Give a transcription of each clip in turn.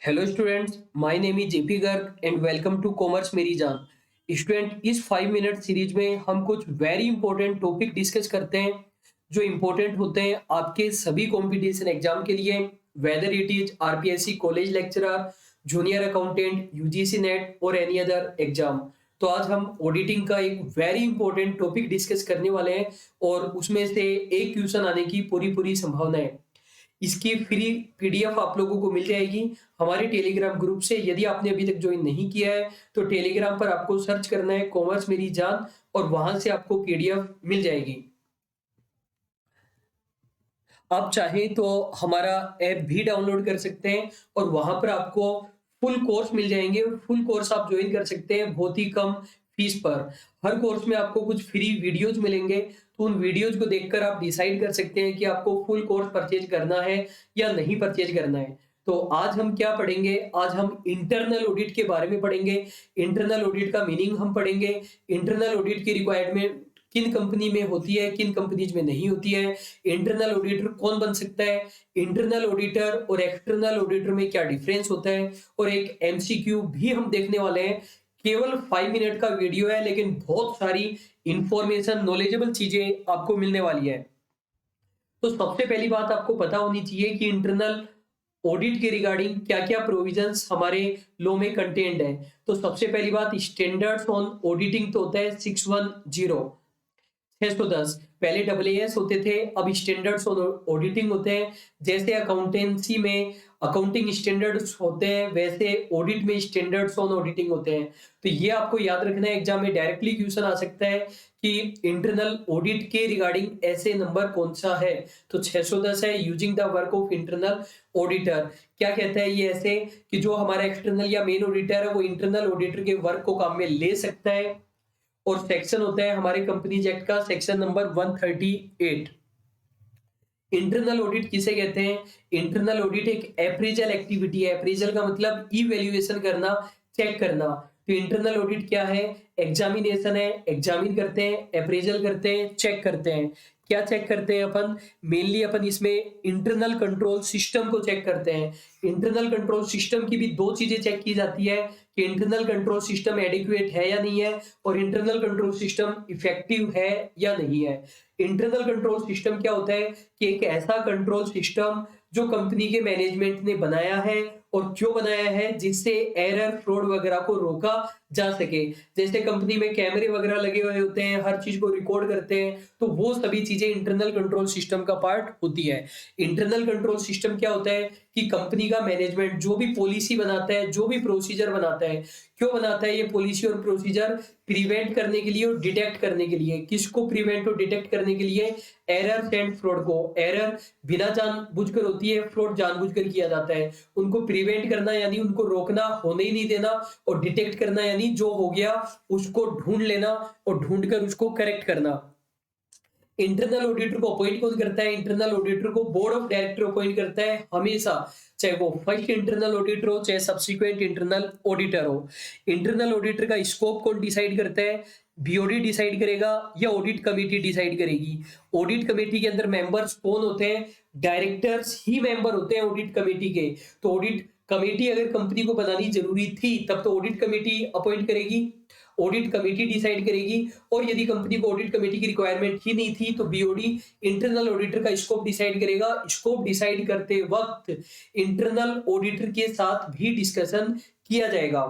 Hello students, my name is JP Garg and welcome to commerce मेरी जान। Student, इस 5 minute series में हम कुछ वेरी इंपॉर्टेंट टॉपिक डिस्कस करते हैं जो इंपॉर्टेंट होते हैं आपके सभी कंपटीशन एग्जाम के लिए, whether it is RPSC college lecturer, junior accountant, UGC net और एनी अदर एग्जाम। तो आज हम ऑडिटिंग का एक वेरी इंपॉर्टेंट टॉपिक डिस्कस करने वाले हैं और उसमें से एक क्वेश्चन आने की पूरी पूरी संभावना है। इसकी फ्री पीडीएफ आप लोगों को मिल जाएगी हमारे टेलीग्राम ग्रुप से। यदि आपने अभी तक ज्वाइन नहीं किया है तो टेलीग्राम पर आपको सर्च करना है कॉमर्स मेरी जान और वहां से आपको पीडीएफ मिल जाएगी। आप चाहें तो हमारा ऐप भी डाउनलोड कर सकते हैं और वहां पर आपको फुल कोर्स मिल जाएंगे। फुल कोर्स आप ज्वाइन कर सकते हैं बहुत ही कम फीस पर। हर कोर्स में आपको कुछ फ्री वीडियोज मिलेंगे, तो उन वीडियोज को देखकर आप डिसाइड कर सकते हैं कि आपको फुल कोर्स परचेज करना है या नहीं परचेज करना है। तो आज हम क्या पढ़ेंगे? आज हम इंटरनल ऑडिट के बारे में पढ़ेंगे। इंटरनल ऑडिट का मीनिंग हम पढ़ेंगे। इंटरनल ऑडिट की रिक्वायरमेंट किन कंपनी में होती है, किन कंपनीज में नहीं होती है। इंटरनल ऑडिटर कौन बन सकता है, इंटरनल ऑडिटर और एक्सटर्नल ऑडिटर में क्या डिफरेंस होता है, और एक एमसीक्यू भी हम देखने वाले हैं। केवल 5 मिनट का वीडियो है लेकिन बहुत सारी इंफॉर्मेशन, नॉलेजेबल चीजें आपको मिलने वाली है। तो सबसे पहली बात आपको पता होनी चाहिए कि इंटरनल ऑडिट के रिगार्डिंग क्या क्या प्रोविजंस हमारे लॉ में कंटेंट है। तो सबसे पहली बात, स्टैंडर्ड्स ऑन ऑडिटिंग तो होता है 610 610। पहले AAS होते थे, अब स्टैंडर्ड्स ऑडिटिंग होते हैं। जैसे अकाउंटेंसी में अकाउंटिंग स्टैंडर्ड्स होते हैं वैसे ऑडिट में स्टैंडर्ड्स ऑन ऑडिटिंग होते हैं। तो ये आपको याद रखना है, एग्जाम में डायरेक्टली क्वेश्चन आ सकता है कि इंटरनल ऑडिट के रिगार्डिंग ऐसे नंबर कौन सा है। तो 610 है, using the work of internal auditor. क्या कहता है ये? ऐसे कि जो हमारा एक्सटर्नल या मेन ऑडिटर है वो इंटरनल ऑडिटर के वर्क को काम में ले सकता है। और सेक्शन होता है हमारे कंपनीज एक्ट का सेक्शन नंबर 138। इंटरनल ऑडिट किसे कहते हैं? इंटरनल ऑडिट एक अप्रेजल एक्टिविटी है। अप्रेजल का मतलब इवैल्यूएशन करना, चेक करना। तो इंटरनल ऑडिट क्या है? एग्जामिनेशन है, एग्जामिन करते हैं, अप्रेजल करते हैं, चेक करते हैं। क्या चेक करते हैं अपन? मेनली अपन इसमें इंटरनल कंट्रोल सिस्टम को चेक करते हैं। इंटरनल कंट्रोल सिस्टम की भी दो चीजें चेक की जाती है कि इंटरनल कंट्रोल सिस्टम एडिक्वेट है या नहीं है, और इंटरनल कंट्रोल सिस्टम इफेक्टिव है या नहीं है। इंटरनल कंट्रोल सिस्टम क्या होता है कि एक ऐसा कंट्रोल सिस्टम जो कंपनी के मैनेजमेंट ने बनाया है, और क्यों बनाया है? जिससे एरर, फ्रॉड वगैरह को रोका जा सके। जैसे कंपनी में कैमरे वगैरह लगे हुए होते हैं, हर चीज को रिकॉर्ड करते हैं, तो वो सभी चीजें इंटरनल कंट्रोल सिस्टम का पार्ट होती है। इंटरनल कंट्रोल सिस्टम क्या होता है कि कंपनी का मैनेजमेंट जो भी पॉलिसी बनाता है, जो भी प्रोसीजर बनाता है, क्यों बनाता है ये पॉलिसी और प्रोसीजर? प्रिवेंट करने के लिए और डिटेक्ट करने के लिए। किसको प्रिवेंट और डिटेक्ट करने के लिए? एरर एंड फ्रॉड को। एरर बिना जानबूझकर होती है, फ्रॉड जानबूझकर किया जाता है। उनको प्रिवेंट करना यानी उनको रोकना, होने ही नहीं देना, और डिटेक्ट करना यानी जो हो गया उसको ढूंढ लेना और ढूंढकर उसको करेक्ट करना। इंटरनल ऑडिटर को अपॉइंट कौन करता है? इंटरनल ऑडिटर को बोर्ड ऑफ डायरेक्टर अपॉइंट करता है हमेशा, चाहे वो फर्स्ट इंटरनल ऑडिटर हो चाहे सब्सिक्वेंट इंटरनल ऑडिटर हो। इंटरनल ऑडिटर का स्कोप कौन डिसाइड करता है? बीओडी डिसाइड करेगा या ऑडिट कमेटी डिसाइड करेगी? ऑडिट कमेटी के अंदर मेंबर्स कौन होते हैं? डायरेक्टर्स ही मेंबर होते हैं ऑडिट कमेटी के। तो ऑडिट कमेटी अगर कंपनी को बनानी जरूरी थी तब तो ऑडिट कमेटी अपॉइंट करेगी, ऑडिट कमेटी डिसाइड करेगी। और यदि कंपनी को ऑडिट कमेटी की रिक्वायरमेंट ही नहीं थी तो बीओडी इंटरनल ऑडिटर का स्कोप डिसाइड करेगा। स्कोप डिसाइड करते वक्त इंटरनल ऑडिटर के साथ भी डिस्कशन किया जाएगा।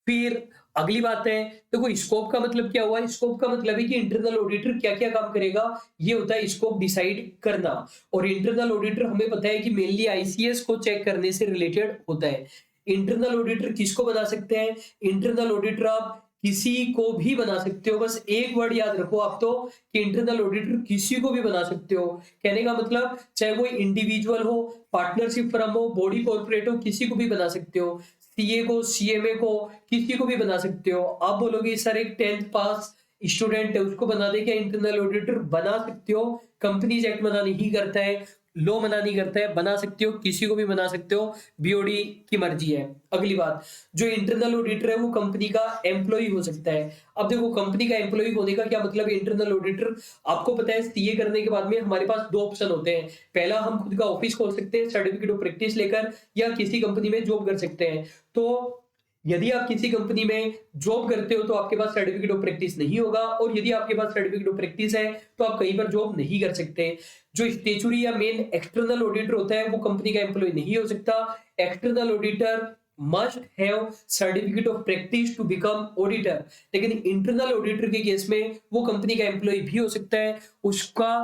फिर अगली बात है, देखो स्कोप का मतलब क्या हुआ? स्कोप का मतलब है कि इंटरनल ऑडिटर क्या क्या काम करेगा, ये होता है स्कोप डिसाइड करना। और इंटरनल ऑडिटर हमें पता है कि मेनली आईसीएस को चेक करने से रिलेटेड होता है। इंटरनल ऑडिटर किसको बना सकते हैं? इंटरनल ऑडिटर आप किसी को भी बना सकते हो। बस एक वर्ड याद रखो आप तो, कि इंटरनल ऑडिटर किसी को भी बना सकते हो। कहने का मतलब चाहे वो इंडिविजुअल हो, पार्टनरशिप फर्म हो, बॉडी कॉर्पोरेट हो, किसी को भी बना सकते हो। सीए को, सीएमए को, किसी को भी बना सकते हो। आप बोलोगे सर एक 10th पास स्टूडेंट है उसको बना दे क्या इंटरनल ऑडिटर? बना सकते हो। कंपनीज एक्ट मना नहीं करता है। लॉ मना नहीं करता है, बना सकते हो, किसी को भी बना सकते हो, बीओडी की मर्जी है। अगली बात, जो इंटरनल ऑडिटर है वो कंपनी का एम्प्लॉय हो सकता है। अब देखो कंपनी का एम्प्लॉय होने का क्या मतलब है, इंटरनल ऑडिटर, आपको पता है सीए करने के बाद में हमारे पास दो ऑप्शन होते हैं। पहला, हम खुद का ऑफिस खोल सकते हैं सर्टिफिकेट ऑफ प्रैक्टिस लेकर, या किसी कंपनी में जॉब कर सकते हैं। तो यदि आप किसी कंपनी में जॉब करते हो तो आपके पास सर्टिफिकेट ऑफ प्रैक्टिस नहीं होगा, और यदि आपके पास सर्टिफिकेट ऑफ प्रैक्टिस है तो आप कहीं पर जॉब नहीं कर सकते। जो स्टेचुरी या मेन एक्सटर्नल ऑडिटर होता है वो कंपनी का एम्प्लॉय नहीं हो सकता। External auditor must have certificate of practice to become auditor. लेकिन इंटरनल ऑडिटर के केस में वो कंपनी का एम्प्लॉय भी हो सकता है, उसका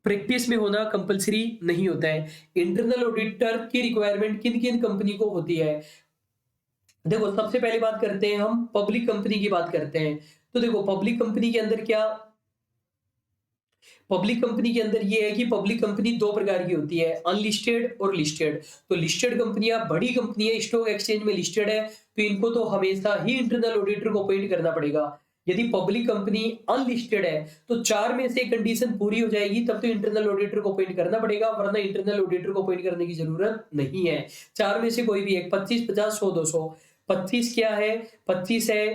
प्रैक्टिस में होना कंपलसरी नहीं होता है। इंटरनल ऑडिटर की रिक्वायरमेंट किन किन कंपनी को होती है, देखो सबसे पहले बात करते हैं, हम पब्लिक कंपनी की बात करते हैं। तो देखो पब्लिक कंपनी के अंदर क्या, पब्लिक कंपनी के अंदर ये है कि पब्लिक कंपनी दो प्रकार की होती है, अनलिस्टेड और लिस्टेड। तो लिस्टेड कंपनियां बड़ी कंपनी है, स्टॉक एक्सचेंज में लिस्टेड है, तो इनको तो हमेशा ही इंटरनल ऑडिटर को अपॉइंट करना पड़ेगा। यदि पब्लिक कंपनी अनलिस्टेड है तो चार में से कंडीशन पूरी हो जाएगी तब तो इंटरनल ऑडिटर को अपॉइंट करना पड़ेगा, वरना इंटरनल ऑडिटर को अपॉइंट करने की जरूरत नहीं है। चार में से कोई भी एक, 25, 50, 100, 200। 25 क्या है, 25 है,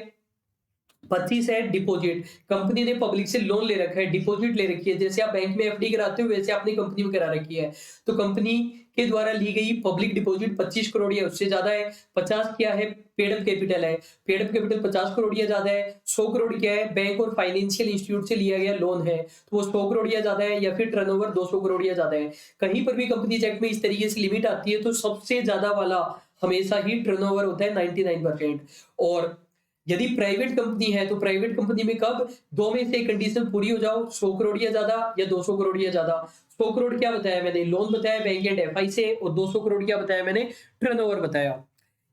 25 है डिपॉजिट। कंपनी ने पब्लिक से लोन ले रखा है, डिपॉजिट ले रखी है, जैसे आप बैंक में एफडी कराते हो वैसे आपने कंपनी में करा रखी है। तो कंपनी के द्वारा ली गई पब्लिक डिपॉजिट 25 करोड़ या उससे ज्यादा है। 50 क्या है, पेड अप कैपिटल है, पेड अप कैपिटल 50 करोड़ या ज्यादा है। 100 करोड़ क्या है, बैंक और फाइनेंशियल इंस्टीट्यूट से लिया गया लोन है, तो वो 100 करोड़ या ज्यादा है, या फिर टर्नओवर 200 करोड़ या ज्यादा है। कहीं पर भी कंपनीज एक्ट में इस तरीके से लिमिट आती है तो सबसे ज्यादा वाला हमेशा ही टर्नओवर होता है 99%। और यदि प्राइवेट कंपनी है तो प्राइवेट कंपनी में कब, दो में से कंडीशन पूरी हो जाओ, 100 करोड़ या ज्यादा या 200 करोड़ या ज्यादा। 100 करोड़ क्या बताया मैंने, लोन बताया बैंक एंड एफआई से, और 200 करोड़ क्या बताया मैंने, टर्नओवर बताया।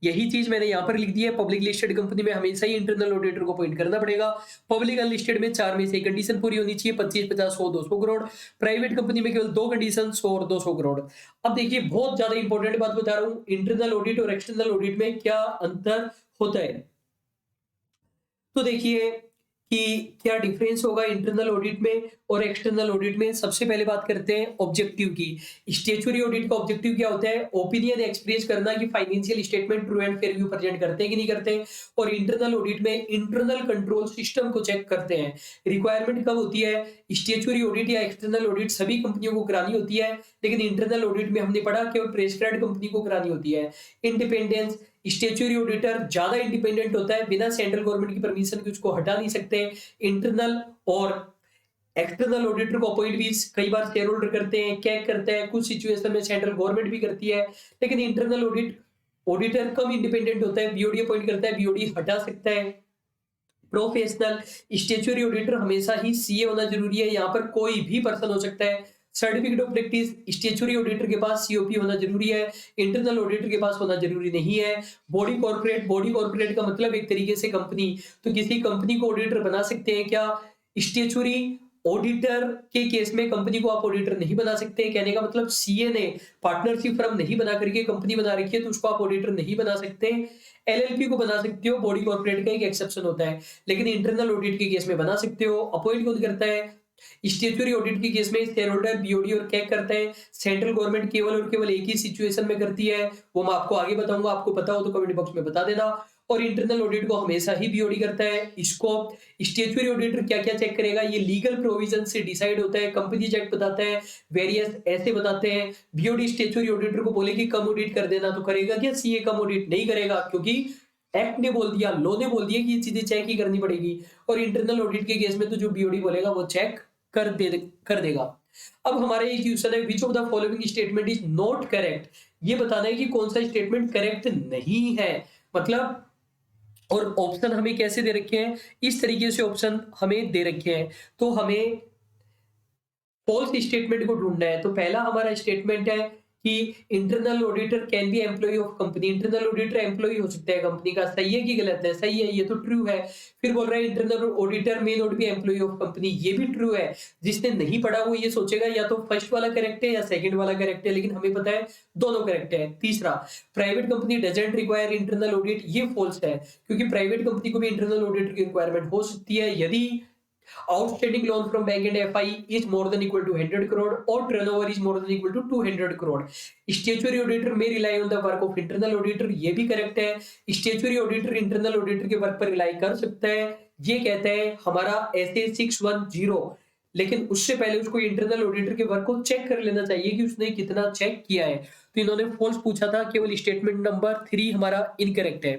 यही चीज मैंने यहां पर लिख दी है। पब्लिक लिस्टेड कंपनी में हमेशा ही इंटरनल ऑडिटर को अपॉइंट करना पड़ेगा। पब्लिक अनलिस्टेड में चार में से कंडीशन पूरी होनी चाहिए, 25, 50, 100, 200 करोड़। प्राइवेट कंपनी में केवल दो कंडीशन, 100 और 200 करोड़। अब देखिए बहुत ज्यादा इंपॉर्टेंट बात बता रहा हूं, इंटरनल ऑडिट और एक्सटर्नल ऑडिट में क्या अंतर होता है। तो देखिए कि क्या डिफरेंस होगा इंटरनल ऑडिट में और एक्सटर्नल ऑडिट में। सबसे पहले बात करते हैं ऑब्जेक्टिव की। स्टेचुरी ऑडिट का ऑब्जेक्टिव क्या होता है, ओपिनियन एक्सप्रेस करना कि financial statement true and fair view present करते हैं कि नहीं करते। और इंटरनल ऑडिट में इंटरनल कंट्रोल सिस्टम को चेक करते हैं। रिक्वायरमेंट कब होती है, स्टेचुरी ऑडिट या एक्सटर्नल ऑडिट सभी कंपनियों को करानी होती है, लेकिन इंटरनल ऑडिट में हमने पढ़ा केवल प्रेस्क्राइब्ड कंपनी को करानी होती है। इंडिपेंडेंस, स्टेचुरी ऑडिटर ज्यादा इंडिपेंडेंट होता है, बिना सेंट्रल गवर्नमेंट की परमिशन के उसको हटा नहीं सकते। इंटरनल और एक्सटर्नल ऑडिटर को अपॉइंट भी कई बार शेयर होल्डर करते हैं, कैग करते हैं, कुछ सिचुएशन में सेंट्रल गवर्नमेंट भी करती है। लेकिन इंटरनल ऑडिट ऑडिटर कम इंडिपेंडेंट होता है, बीओडी अपॉइंट करता है, बीओडी हटा सकता है। प्रोफेशनल, स्टेचुरी ऑडिटर हमेशा ही सीए होना जरूरी है, यहाँ पर कोई भी पर्सन हो सकता है। Certificate of practice, statutory auditor के पास सीओपी होना जरूरी है, इंटरनल ऑडिटर के पास होना जरूरी नहीं है। बॉडी कॉर्पोरेट, बॉडी कॉर्पोरेट का मतलब एक तरीके से कंपनी, तो किसी कंपनी को ऑडिटर बना सकते हैं क्या, स्टेचुरी ऑडिटर के केस में कंपनी को आप ऑडिटर नहीं बना सकते। कहने का मतलब सीए ने पार्टनरशिप फर्म नहीं बना करके कंपनी बना रखी है तो उसको आप ऑडिटर नहीं बना सकते। एलएलपी को बना सकते हो, बॉडी कॉर्पोरेट का एक एक्सेप्शन होता है, लेकिन इंटरनल ऑडिट के केस में बना सकते हो। अपॉइंट कौन करता है, स्टेचुरी ऑडिट के केस में शेयर होल्डर, बीओडी और कैग करता है। सेंट्रल गवर्नमेंट केवल और केवल एक ही सिचुएशन में करती है, वो मैं आपको आगे बताऊंगा, आपको पता हो तो कमेंट बॉक्स में बता देना। और इंटरनल ऑडिट को हमेशा ही बीओडी करता है। इसको स्टेचुरी ऑडिटर क्या क्या चेक करेगा, ये लीगल प्रोविजन से डिसाइड होता है, कंपनीज एक्ट बताता है, वेरियस ऐसे बताते हैं। बीओडी स्टेचुरी ऑडिटर को बोले कि कम ऑडिट कर देना तो करेगा क्या, सीए कम ऑडिट नहीं करेगा, क्योंकि एक्ट ने बोल दिया, लॉ ने बोल दिया कि ये चीजें चेक ही करनी पड़ेगी। और इंटरनल ऑडिट के केस में तो जो बीओडी बोलेगा वो चेक कर देगा। अब हमारा ये क्वेश्चन है, which of the following statement is not correct. ये बताना है कि कौन सा स्टेटमेंट करेक्ट नहीं है, मतलब। और ऑप्शन हमें कैसे दे रखे हैं, इस तरीके से ऑप्शन हमें दे रखे हैं, तो हमें फॉल्स स्टेटमेंट को ढूंढना है। तो पहला हमारा स्टेटमेंट है कि internal auditor can be employ of company, internal auditor employ हो सकता है कंपनी का। सही है कि गलत है, सही है, ये तो ट्रू है। फिर बोल रहा है internal auditor may not be employ of company, ये भी ट्रू है। जिसने नहीं पढ़ा वो ये सोचेगा या तो फर्स्ट वाला करेक्ट है या सेकंड वाला करेक्ट है, लेकिन हमें पता है दोनों करेक्ट है। तीसरा, private company doesn't require internal audit, ये फॉल्स है, क्योंकि प्राइवेट कंपनी को भी इंटरनल ऑडिटर की रिक्वायरमेंट हो सकती है। यदि Outstanding loan from bank and FI is more than equal to 100 crore or turnover is more than equal to 200 crore. Statutory auditor may rely on the work of internal auditor, ये भी correct है. Statutory auditor internal auditor के work पर rely कर सकता है. ये कहता है हमारा SA 610, लेकिन उससे पहले उसको इंटरनल ऑडिटर के वर्क को चेक कर लेना चाहिए कि उसने कितना चेक किया है. तो इन्होंने फॉल्स पूछा था, केवल स्टेटमेंट नंबर 3 हमारा इनकरेक्ट है.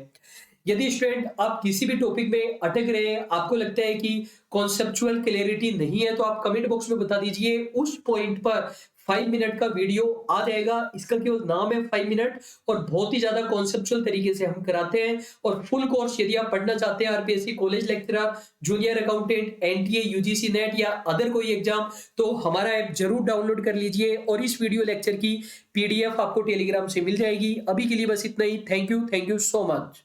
यदि स्टूडेंट आप किसी भी टॉपिक में अटक रहे हैं, आपको लगता है कि कॉन्सेप्चुअल क्लैरिटी नहीं है, तो आप कमेंट बॉक्स में बता दीजिए. उस पॉइंट पर 5 मिनट का वीडियो आ जाएगा. इसका केवल नाम है 5 मिनट और बहुत ही ज्यादा कॉन्सेप्चुअल तरीके से हम कराते हैं. और फुल कोर्स यदि आप पढ़ना चाहते हैं RPSC college lecturer, junior accountant, NTA, UGC NET या अदर कोई एग्जाम, तो हमारा ऐप जरूर डाउनलोड कर लीजिए. और इस वीडियो लेक्चर की पीडीएफ आपको टेलीग्राम से मिल जाएगी. अभी के लिए बस इतना ही. Thank you so much.